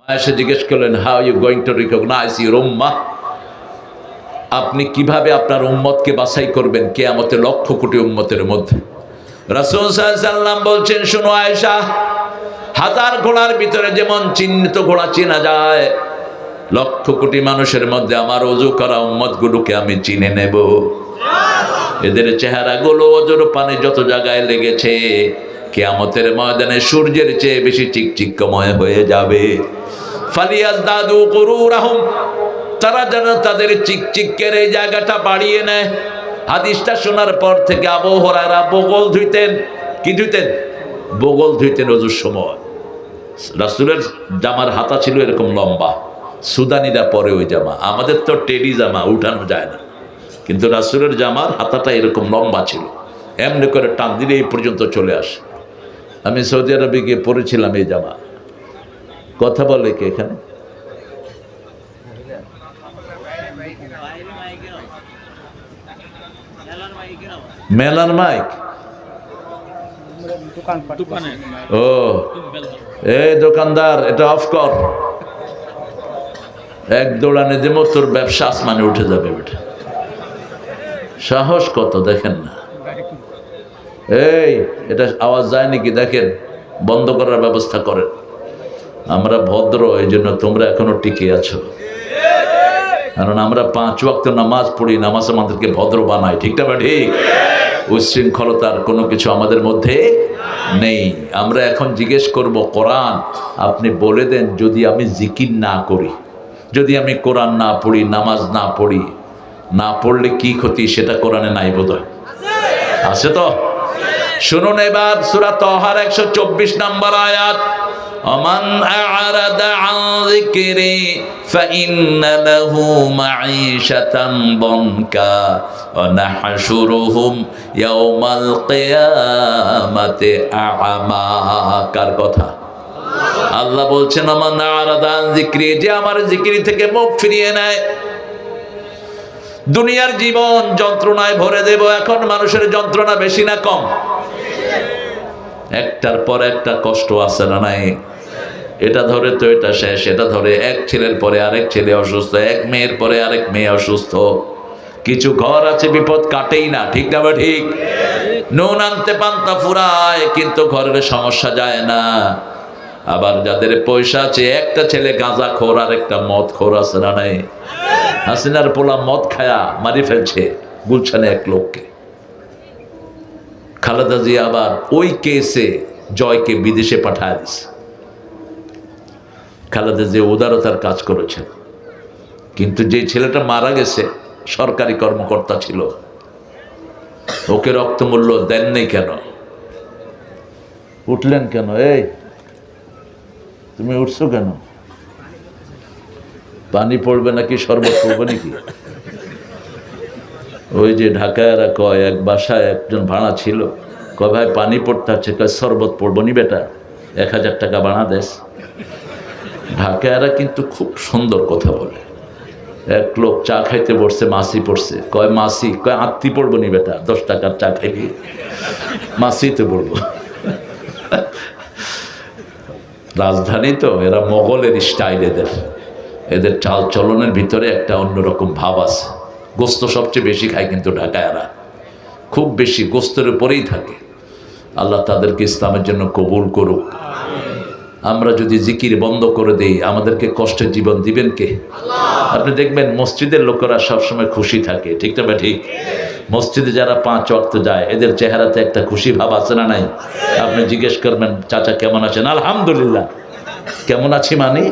এসে জিজ্ঞেস করলেন, how you going to recognize your উম্মাহ, আপনি কিভাবে আপনার উম্মতকে বাছাই করবেন কিয়ামতে লক্ষ কোটি উম্মতের মধ্যে? রাসূল সাল্লাল্লাহু আলাইহি ওয়াসাল্লাম বলছেন, শোনো আয়েশা, হাজার ঘোড়ার ভিতরে যেমন চিহ্নিত ঘোড়া চেনা যায়, লক্ষ কোটি মানুষের মধ্যে আমার ওযু করা উম্মতগুলোকে আমি চিনে নেব। এদের চেহারাগুলো ওজোর পানি যত জায়গায় লেগেছে, কিয়ামতের ময়দানে সূর্যের চেয়ে বেশি চিকচিকময় হয়ে যাবে। ফালিয়াজদাদু গুরুরাহুম, তারা যেন তাদের চিকচিকের এই জায়গাটা বাড়িয়ে নেয়। হাদিসটা শোনার পর থেকে আবু হুরায়রা বগল ধুইতেন। কি ধুইতেন? বগল ধুইতেন ওযুর সময়। রাসূলের জামার হাতা ছিল এরকম লম্বা, সুদানিরা পরে ওই জামা, আমাদের তো টেডি জামা উঠানো যায় না, কিন্তু রাসূলের জামার হাতাটা এরকম লম্বা ছিল, এমনি করে টান দিলে এই পর্যন্ত চলে আসে। আমি সৌদি আরবে গিয়ে পরেছিলাম এই জামা। কথা বলে কি এখানে? মেলার মাইক? ও এই দোকানদার, এটা অফ কর। এক দৌড়ানে দেবো, তোর ব্যবসা আসমানে উঠে যাবে। বেটা সাহস কত দেখেন না। এই এটা আওয়াজ যায় নাকি দেখেন, বন্ধ করার ব্যবস্থা করেন। আমরা ভদ্র, এই জন্য তোমরা এখনো টিকে আছো, কারণ আমরা 5 ওয়াক্ত নামাজ পড়ি, নামাজ আমাদেরকে ভদ্র বানায়। ঠিক না বা ঠিক? উচ্ছৃঙ্খলতার কোনো কিছু আমাদের মধ্যে নেই। আমরা এখন জিজ্ঞেস করব, কোরআন আপনি বলে দেন, যদি আমি জিকির না করি, যদি আমি কোরআন না পড়ি, নামাজ না পড়ি, না পড়লে কি ক্ষতি? সেটা কোরআনে নাই বোধহয়, আছে তো? শুনুন এবার সূরা তাহার 124 নম্বর আয়াত, আমান আ'রাদা আন যিকরি ফাইন্না লাহু মাঈশাতান দনকা ওয়া নাহশুরুহুম ইয়াওমাল কিয়ামাতি আ'মা। কার কথা? আল্লাহ বলছেন, আমান আ'রাদা আন যিকরি, যে আমার জিকির থেকে মুখ ফিরিয়ে নেয়, দুনিয়ার জীবন যন্ত্রণায় ভরে দেব। এখন মানুষের যন্ত্রণা বেশি না কম? একটার পর একটা কষ্ট আছে না নাই? এটা ধরে তো এটা শেষ, এটা ধরে এক ছেলের পরে আরেক ছেলে অসুস্থ, এক মেয়ের পরে আরেক মেয়ে অসুস্থ। কিছু ঘর আছে বিপদ কাটেই না। ঠিক না বা ঠিক? নুন আনতে পান্তা ফুরায়, কিন্তু ঘরের সমস্যা যায় না। আবার যাদের পয়সা আছে, একটা ছেলে গাঁজা খোর আর একটা মদ খোর আছে না নাই? হাসিনার পোলা মদ খায়া মারি ফেলছে গুলশানে এক লোককে। খালেদা জিয়া আবার ওই কেসে জয়কে বিদেশে পাঠায় দিছে। খালেদা জিয়া উদারতার কাজ করেছেন, কিন্তু যে ছেলেটা মারা গেছে সরকারি কর্মকর্তা ছিল, ওকে রক্তমূল্য দেন নেই কেন? উঠলেন কেন? এই তুমি উঠছো কেন? পানি পড়বে নাকি শরবত পড়বে নাকি? ওই যে ঢাকায়রা কয়, এক বাসায় একজন ভাড়া ছিল, কয় ভাই পানি পড়তে আছে, কয় শরবত পড়বো নি বেটা, 1000 টাকা ভাড়া দেশ। ঢাকায়রা কিন্তু খুব সুন্দর কথা বলে। এক লোক চা খাইতে বসছে, মাসি পড়ছে, কয় মাসি, কয় আত্মি পড়বো নি বেটা, 10 টাকার চা খাইবি, মাসিতে পড়বো। রাজধানী তো, এরা মোগলের স্টাইল, এদের চাল চলনের ভিতরে একটা অন্যরকম ভাব আছে। গোস্ত সবচেয়ে বেশি খায় কিন্তু ঢাকায়রা, খুব বেশি গোস্তের উপরেই থাকে। আল্লাহ তাদেরকে ইসলামের জন্য কবুল করুক। আমরা যদি জিকির বন্ধ করে দেই, আমাদেরকে কষ্টের জীবন দিবেন কে? আপনি দেখবেন মসজিদের লোকেরা সবসময় খুশি থাকে। ঠিক না বা ঠিক? মসজিদে যারা 5 ওয়াক্ত যায়, এদের চেহারাতে একটা খুশি ভাব আছে না নাই? আপনি জিজ্ঞেস করবেন, চাচা কেমন আছেন? আলহামদুলিল্লাহ। কেমন আছি মানে?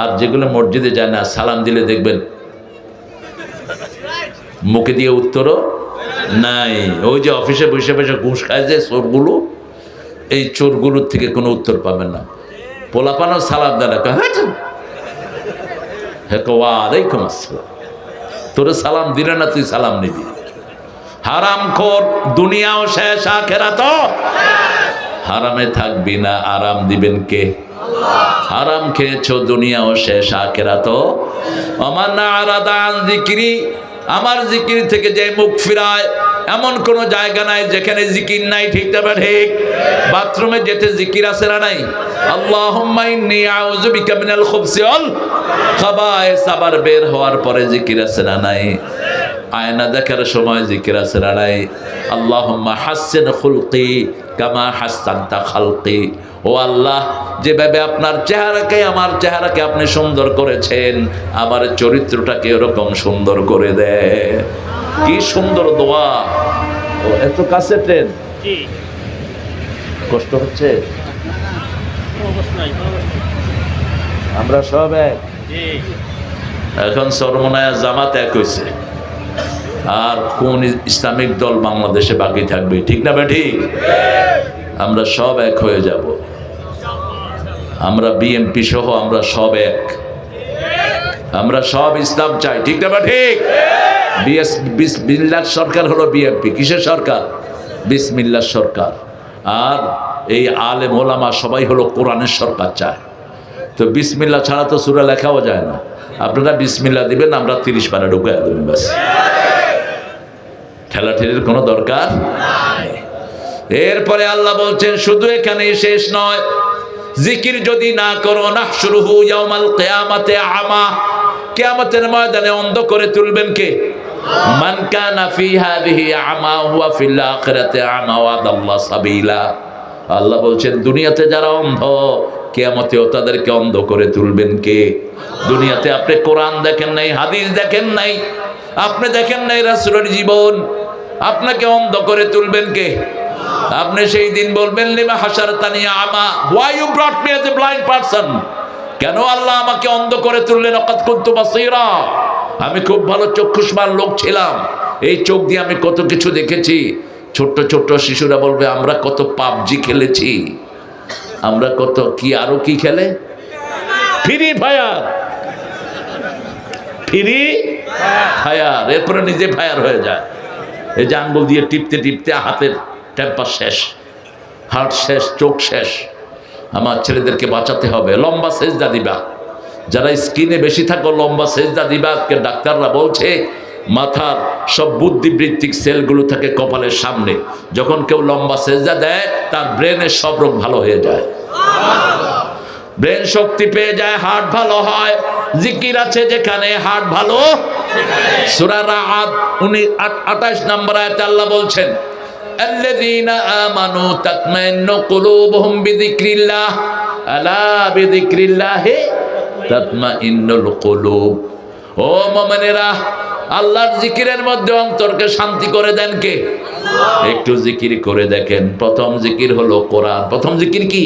আর যেগুলো মসজিদে যায় না, সালাম দিলে দেখবেন মুখে দিয়ে উত্তরও নাই। ওই যে অফিসে বসে বসে ঘুষ খায় যে চোরগুলো, এই চোরগুলোর থেকে কোনো উত্তর পাবেন না। পোলাপানও সালাম দেয় না, ওয়ালাইকুম আসসালাম। তোরে সালাম দিলে না, তুই সালাম নিবি। হারামখোর, দুনিয়াও শেষ, আখিরাতও হারামে থাকবি না। আরাম দিবেন কে? হারাম খেয়েছো, দুনিয়াও শেষ, আখিরাতও। ওমান আ'রাদা আন যিকরি, আমার জিকির থেকে যে মুখ ফিরায়, এমন কোন জায়গা নাই যেখানে জিকির নাই, ঠিক না ঠিক? বাথরুমে যেতে জিকির আছে না নাই? আল্লাহুম্মা ইন্নী আউযু বিকা মিনাল খুবসি ওয়াল খাবায়েস, আবার বের হওয়ার পরে জিকির আছে না নাই? আয়না দেখার সময় জিকির আছে না নাই? আল্লাহুম্মা হাসসিন খুলকি কামা হাসসানতা খালকি, ও আল্লাহ যেভাবে আপনার চেহারাকে আমার চেহারাকে আপনি সুন্দর করেছেন, আমার চরিত্রটাকে এরকম সুন্দর করে দেয়। কি সুন্দর দোয়া! ও এত কাছে ট্রেন, কষ্ট হচ্ছে? আমরা সব এক। এখন সরমনায়া জামাত এক হয়েছে, আর কোন ইসলামিক দল বাংলাদেশে বাকি থাকবে, ঠিক না ঠিক? আমরা সব এক হয়ে যাব। আমরা বিএনপি সহ আমরা সব এক, আমরা সব ইসলাম চাই, ঠিক না ঠিক? বিসমিল্লাহ সরকার হলো বিএনপি, কিসের সরকার? বিসমিল্লাহ সরকার। আর এই আলেম ওলামা সবাই হলো কোরআনের সরকার চায়। তো বিসমিল্লাহ ছাড়া তো সূরা লেখাও যায় না। আপনারা বিসমিল্লাহ দিবেন, আমরা 30 পারা ঢুকে দেবেন, ব্যাস। ঠেলাঠেলির কোনো দরকার নেই। এরপরে আল্লাহ বলছেন শুধু এখানেই শেষ নয়, জিকির যদি না করো, নাহশুরুহু ইয়াউমাল কিয়ামাতি আমা, কিয়ামতের ময়দানে অন্ধ করে তুলবেন কে? মান কানা ফি হাযিহি আমা হুয়া ফিল আখিরাতি আমা ওয়া দাল্লা সাবিলা। আল্লাহ বলছেন দুনিয়াতে যারা অন্ধ, কিয়ামতেও তাদেরকে অন্ধ করে তুলবেন কে? দুনিয়াতে আপনি কোরআন দেখেন নাই, হাদিস দেখেন নাই, আপনি দেখেন নাই রাসূলের জীবন, আপনাকে অন্ধ করে তুলবেন কে? আপনি সেই দিন বলবেন লিমা হাশারতানি আমা, why you brought me as a blind person? কেন আল্লাহ আমাকে অন্ধ করে তুললেন? ওয়াকাদ কুনতু বাসীরা, আমি খুব ভালো চক্ষুষ্মান লোক ছিলাম, এই চোখ দিয়ে আমি কত কিছু দেখেছি। ছোট্ট ছোট্ট শিশুরা বলবে আমরা কত পাবজি খেলেছি, আমরা কত কি আরো কি খেলে, ফ্রি ফায়ার, ফ্রি ফায়ার। এরপরে নিজে ফায়ার হয়ে যায়। এই যে আঙ্গুল দিয়ে টিপতে টিপতে হাতের টেম্পার শেষ, হার্ট শেষ, চোখ শেষ। আমার ছেলেদেরকে বাঁচাতে হবে। লম্বা সেজদা দিবা, যারা স্কিনে বেশি থাকো লম্বা সেজদা দিবা। আজকে ডাক্তাররা বলছে মাথার সব বুদ্ধিবৃত্তিক সেলগুলো থাকে কপালের সামনে, যখন কেউ লম্বা সেজদা দেয় তার ব্রেনের সব রোগ ভালো হয়ে যায়, ব্রেন শক্তি পেয়ে যায়, হার্ট ভালো হয়। জিকির আছে যেখানে হার্ট ভালো। সূরা রাআদ 28 নম্বর আয়াতে আল্লাহ বলছেন আল্লাযীনা আমানু তাতমাইন্নু কুলুবুহুম বিযিকরিল্লাহ, আলা বিযিকরিল্লাহি তাতমাইন্নুল কুলুব। ও মুমিনেরা, আল্লাহর জিকিরের মধ্যে অন্তরকে শান্তি করে দেন কে? একটু জিকির করে দেখেন। প্রথম জিকির হলো কোরআন। প্রথম জিকির কি?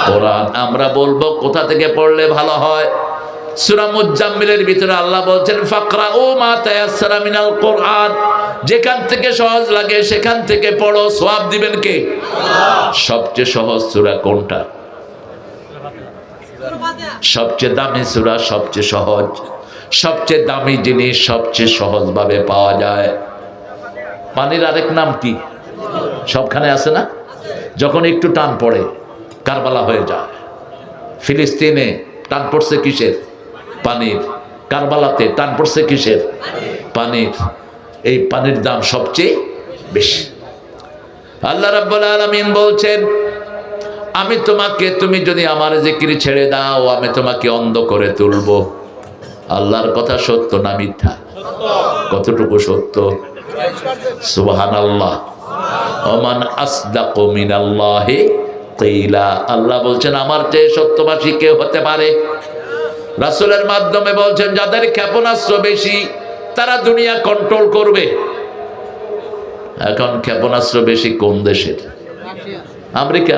কোরআন। আমরা বলবো কোথা থেকে পড়লে ভালো হয়? সূরা মুজাম্মিলের ভিতরে আল্লাহ বলছেন ফাকরাউ মা তায়াসসারা মিনাল কোরআন, যেখান থেকে সহজ লাগে সেখান থেকে পড়ো, সওয়াব দিবেন কে? সবচেয়ে সহজ সূরা কোনটা? সবচেয়ে দামি সূরা, সবচেয়ে সহজ। সবচেয়ে দামি জিনিস সবচেয়ে সহজভাবে পাওয়া যায়। পানির আরেক নাম কি? সবখানে আছে না? যখন একটু টান পড়ে কারবালা হয়ে যায়। ফিলিস্তিনে টান পড়ছে কিসের? পানির। কারবালাতে টান পড়ছে কিসের? পানির। এই পানির দাম সবচেয়ে বেশি। আল্লাহ রাব্বুল আলামিন বলছেন আমি তোমাকে, তুমি যদি আমার জিকির ছেড়ে দাও আমি তোমাকে অন্ধ করে তুলবো। আল্লাহর কথা সত্য না মিথ্যা? কতটুকু সত্য? সুবহানাল্লাহ। ওমান আসদাকু মিনাল্লাহি কিলা। আল্লাহ বলছেন আমার চেয়ে সত্যবাদী কে হতে পারে? রাসূলের মাধ্যমে বলছেন যাদের ক্ষেপণাস্ত্র বেশি তারা দুনিয়া কন্ট্রোল করবে। এখন ক্ষেপণাস্ত্র বেশি কোন দেশের? আমেরিকা।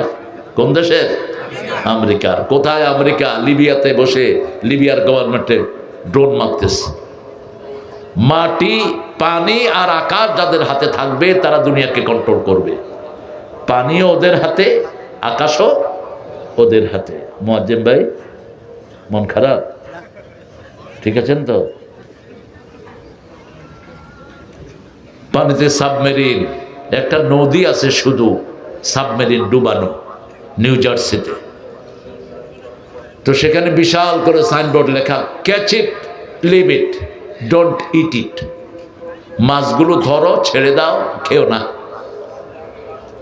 কোন দেশের? আমেরিকার। কোথায় আমেরিকা? লিবিয়াতে বসে লিবিয়ার গভর্নমেন্টে ড্রোন মারতেছে। মাটি, পানি আর আকাশ যাদের হাতে থাকবে তারা দুনিয়াকে কন্ট্রোল করবে। পানিও ওদের হাতে, আকাশও ওদের হাতে। মুয়াজ্জিম ভাই মন খারাপ? ঠিক আছেন তো? পানিতে সাবমেরিন, একটা নদী আছে শুধু সাবমেরিন ডুবানো নিউ জার্সিতে। তো সেখানে বিশাল করে সাইনবোর্ড লেখা catch it, leave it, don't eat it. মাছগুলো ধরো, ছেড়ে দাও, খেও না।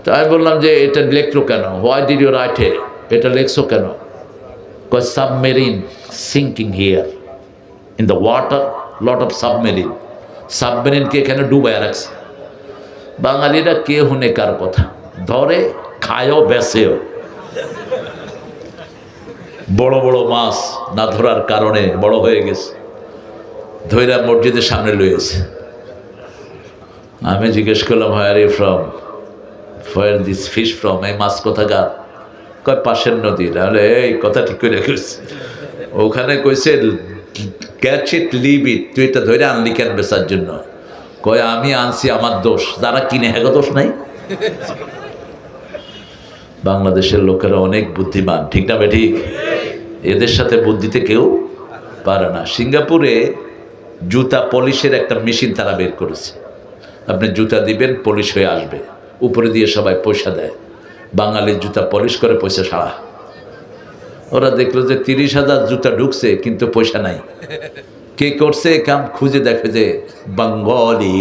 তো আমি বললাম যে এটা লেখলো কেন, why did you write here, এটা লেখছো কেন? কয় submarine sinking here in the water, lot of submarine, সাবমেরিনকে এখানে ডুবায় রাখছে। বাঙালিরা কে হুনে কার কথা, ধরে খায়ও বেচেও। বড় বড় মাছ না ধরার কারণে বড় হয়ে গেছে, ধৈরা মসজিদের সামনে লইয়েছে। আমি জিজ্ঞেস করলাম where you from, where this fish from, এই মাছ কোথাকার? কয় পাশের নদী। তাহলে এই কথা ঠিক করে কইছে, ওখানে কইছে ক্যাচ ইট লিভ ইট, তুই এটা ধরে আনলি কেন বেচার জন্য? কয় আমি আনছি, আমার দোষ, যারা কিনে হ্যাঁ দোষ নাই। বাংলাদেশের লোকেরা অনেক বুদ্ধিমান, ঠিক না ঠিক? এদের সাথে বুদ্ধিতে কেউ পারে না। সিঙ্গাপুরে জুতা পলিশের একটা মেশিন তারা বের করেছে, আপনি জুতা দিবেন পলিশ হয়ে আসবে, উপরে দিয়ে সবাই পয়সা দেয়। বাঙালির জুতা পলিশ করে পয়সা সারা। ওরা দেখলো যে 30,000 জুতা ঢুকছে কিন্তু পয়সা নাই। কে করছে কাম? খুঁজে দেখে যে বাঙালি।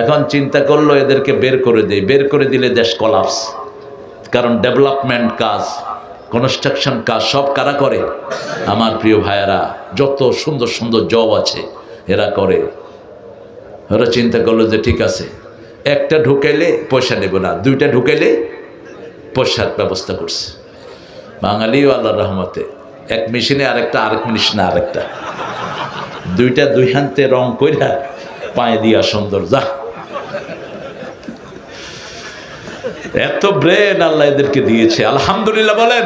এখন চিন্তা করলো এদেরকে বের করে দেয়, বের করে দিলে দেশ কলাপস। কারণ ডেভেলপমেন্ট কাজ, কনস্ট্রাকশন কাজ সব কারা করে? আমার প্রিয় ভাইয়েরা, যত সুন্দর সুন্দর জব আছে এরা করে। ওরা চিন্তা করলো যে ঠিক আছে, একটা ঢুকাইলে পয়সা নেব না, দুইটা ঢুকাইলে পয়সার ব্যবস্থা করছে। বাঙালিও আল্লাহর রহমতে এক মেশিনে আরেকটা, আরেক মেশিনে আরেকটা, দুইটা দুই হাতে রং কইরা পায়ে দিয়া সুন্দর। যা, এত ব্রেন আল্লাহ এদেরকে দিয়েছে, আলহামদুলিল্লাহ বলেন।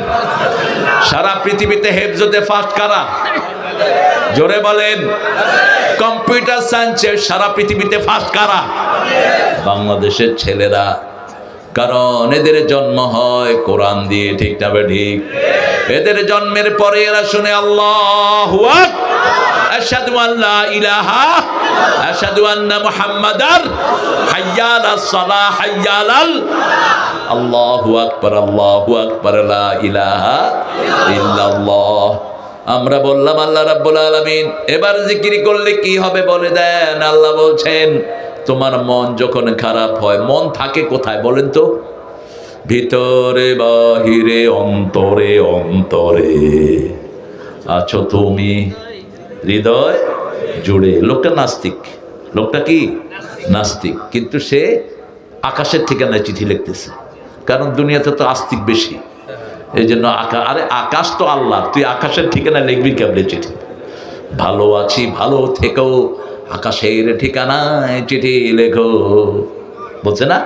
সারা পৃথিবীতে হেফজতে ফার্স্ট কারা? জোরে বলেন। কম্পিউটার সায়েন্সে সারা পৃথিবীতে ফার্স্ট কারা? বাংলাদেশের ছেলেরা। কারণ এদের জন্ম হয় কোরআন দিয়ে, ঠিক না ঠিক? এদের জন্মের পরে এরা শুনে আল্লাহু আকবার, আশহাদু আল্লা ইলাহা, আশহাদু আন্না মুহাম্মাদার, হাইয়া আলাস সালাহ, হাইয়া আলাল, আল্লাহু আকবার, আল্লাহু আকবার, লা ইলাহা ইল্লাল্লাহ। আমরা বললাম আল্লাহ রাব্বুল আলামিন এবার জিকির করলে কি হবে বলে দেন। আল্লাহ বলছেন তোমার মন যখন খারাপ হয়, মন থাকে কোথায় বলেন তো? ভিতরে বাহিরে, অন্তরে অন্তরে আছো তুমি, হৃদয় জুড়ে। লোকটা নাস্তিক, লোকটা কি নাস্তিক, কিন্তু সে আকাশের ঠিকানায় চিঠি লিখতেছে। কারণ দুনিয়াতে তো আস্তিক বেশি, এই জন্য আরে আকাশ তো আল্লাহ, তুই আকাশের ঠিকানায় লিখবি কেমনে চিঠি? ভালো আছি, ভালো থেকো, আকাশের ঠিকানায় চিঠি লেখো, বলছে না?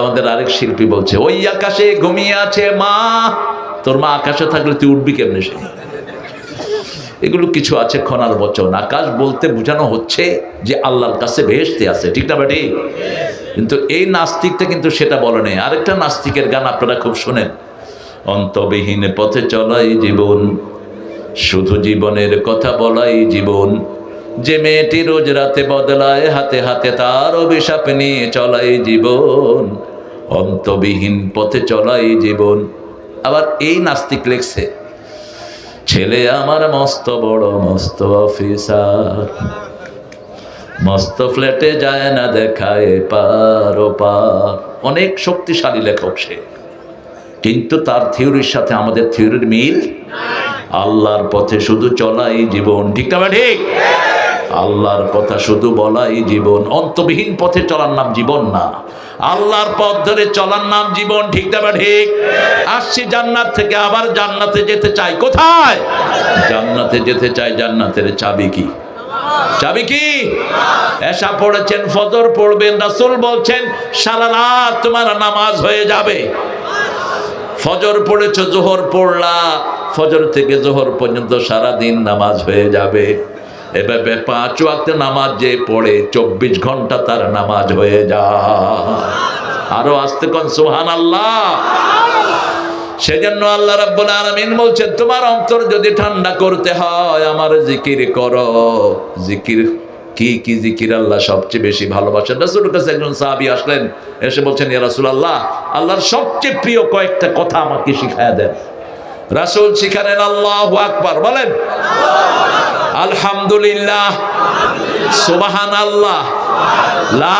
আমাদের আরেক শিল্পী বলছে ওই আকাশে ঘুমিয়ে আছে মা। তোর মা আকাশে থাকলে তুই উঠবি কেমনে? সে এগুলো কিছু আছে খনার বচন। আকাশ বলতে বোঝানো হচ্ছে যে আল্লাহর কাছে বেহেশতে আছে, ঠিক না বেটি? কিন্তু এই নাস্তিকটা কিন্তু সেটা বলে নেই। আরেকটা নাস্তিকের গান আপনারা খুব শোনেন, অন্তবিহীন পথে চলাই জীবন, শুধু জীবনের কথা বলাই জীবন, যে মেয়েটি রোজ রাতে বদলায় হাতে হাতে, তার অভিশাপ নিয়ে চলাই জীবন, অন্তবিহীন পথে চলাই জীবন। আবার এই নাস্তিক লেখছে ছেলে আমার মস্ত বড় মস্ত অফিসার, মস্ত ফ্ল্যাটে যায় না দেখায় পার ও পার। অনেক শক্তিশালী লেখক সে, কিন্তু তার থিওরির সাথে আমাদের থিওরির মিল। আল্লাহর পথে শুধু চলাই জীবন, ঠিক না ঠিক? আল্লাহর কথা শুধু বলাই জীবন। অন্তবিহীন পথে চলার নাম জীবন না, আল্লাহর পথ ধরে চলার নাম জীবন, ঠিক না ঠিক? আসছি জান্নাত থেকে, আবার জান্নাতে যেতে চাই। কোথায়? জান্নাতে যেতে চাই। জান্নাতের চাবি কি? চাবি কি? এশা পড়েছেন, ফজর পড়বেন, রাসূল বলছেন সারা রাত তোমার নামাজ হয়ে যাবে। ফজর পড়েছো, জোহর পড়লা, ফজর থেকে জোহর পর্যন্ত সারা দিন নামাজ হয়ে যাবে। এভাবে 5 ওয়াক্ত নামাজ যে পড়ে 24 ঘন্টা তার নামাজ হয়ে যায়। আরো আস্তে কোন সুবহানাল্লাহ। সেজন্য আল্লাহ রাব্বুল আলামিন বলছেন তোমার অন্তর যদি ঠান্ডা করতে হয় আমার জিকির করো। জিকির কি কি জিকির আল্লাহ সবচেয়ে বেশি ভালোবাসেন? রাসূলের কাছে একজন সাহাবী আসলেন, এসে বলছেন ইয়া রাসূলুল্লাহ, আল্লাহর সবচেয়ে প্রিয় কয়েকটা কথা আমাকে শিখায়া দেন। রাসূল শিখালেন আল্লাহু আকবার, বলেন আলহামদুলিল্লাহ, সুবহানাল্লাহ, লা